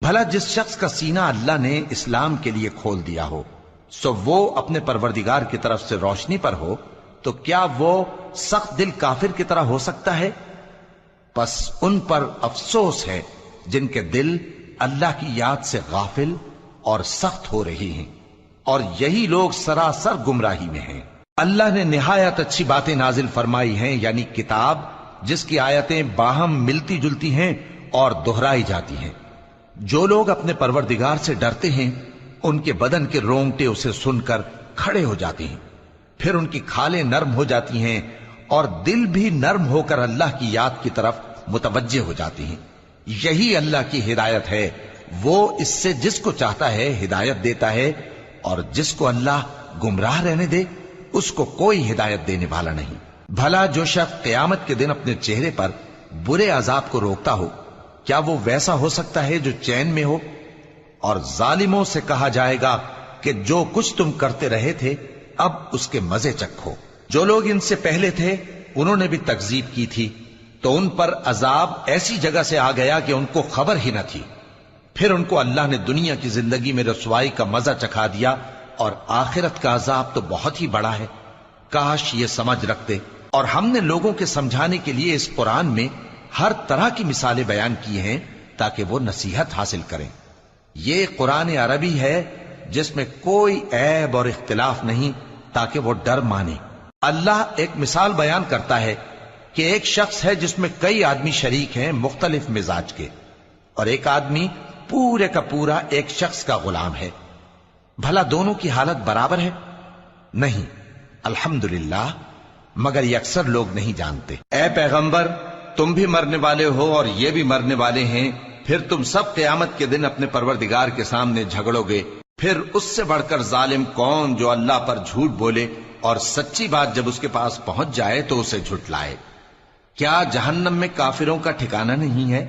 بھلا جس شخص کا سینہ اللہ نے اسلام کے لیے کھول دیا ہو سو وہ اپنے پروردگار کی طرف سے روشنی پر ہو، تو کیا وہ سخت دل کافر کی طرح ہو سکتا ہے؟ پس ان پر افسوس ہے جن کے دل اللہ کی یاد سے غافل اور سخت ہو رہی ہیں، اور یہی لوگ سراسر گمراہی میں ہیں۔ اللہ نے نہایت اچھی باتیں نازل فرمائی ہیں، یعنی کتاب جس کی آیتیں باہم ملتی جلتی ہیں اور دہرائی جاتی ہیں۔ جو لوگ اپنے پروردگار سے ڈرتے ہیں ان کے بدن کے رونگٹے اسے سن کر کھڑے ہو جاتے ہیں، پھر ان کی کھالیں نرم ہو جاتی ہیں اور دل بھی نرم ہو کر اللہ کی یاد کی طرف متوجہ ہو جاتی ہیں۔ یہی اللہ کی ہدایت ہے، وہ اس سے جس کو چاہتا ہے ہدایت دیتا ہے، اور جس کو اللہ گمراہ رہنے دے اس کو کوئی ہدایت دینے والا نہیں۔ بھلا جو شخص قیامت کے دن اپنے چہرے پر برے عذاب کو روکتا ہو، کیا وہ ویسا ہو سکتا ہے جو چین میں ہو؟ اور ظالموں سے کہا جائے گا کہ جو کچھ تم کرتے رہے تھے اب اس کے مزے چکھو۔ جو لوگ ان سے پہلے تھے انہوں نے بھی تکذیب کی تھی، تو ان پر عذاب ایسی جگہ سے آ گیا کہ ان کو خبر ہی نہ تھی۔ پھر ان کو اللہ نے دنیا کی زندگی میں رسوائی کا مزہ چکھا دیا، اور آخرت کا عذاب تو بہت ہی بڑا ہے۔ کاش یہ سمجھ رکھتے۔ اور ہم نے لوگوں کے سمجھانے کے لیے اس قرآن میں ہر طرح کی مثالیں بیان کی ہیں تاکہ وہ نصیحت حاصل کریں۔ یہ قرآن عربی ہے جس میں کوئی عیب اور اختلاف نہیں، تاکہ وہ ڈر مانے۔ اللہ ایک مثال بیان کرتا ہے کہ ایک شخص ہے جس میں کئی آدمی شریک ہیں مختلف مزاج کے، اور ایک آدمی پورے کا پورا ایک شخص کا غلام ہے۔ بھلا دونوں کی حالت برابر ہے؟ نہیں، الحمدللہ، مگر یہ اکثر لوگ نہیں جانتے۔ اے پیغمبر، تم بھی مرنے والے ہو اور یہ بھی مرنے والے ہیں، پھر تم سب قیامت کے دن اپنے پروردگار کے سامنے جھگڑو گے۔ پھر اس سے بڑھ کر ظالم کون جو اللہ پر جھوٹ بولے اور سچی بات جب اس کے پاس پہنچ جائے تو اسے جھٹلائے۔ کیا جہنم میں کافروں کا ٹھکانہ نہیں ہے؟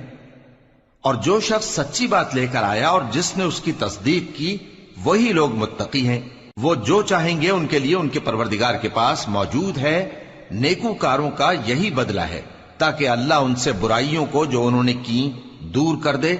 اور جو شخص سچی بات لے کر آیا اور جس نے اس کی تصدیق کی وہی لوگ متقی ہیں۔ وہ جو چاہیں گے ان کے لیے ان کے پروردگار کے پاس موجود ہے، نیکوکاروں کا یہی بدلہ ہے، تاکہ اللہ ان سے برائیوں کو جو انہوں نے کی دور کر دے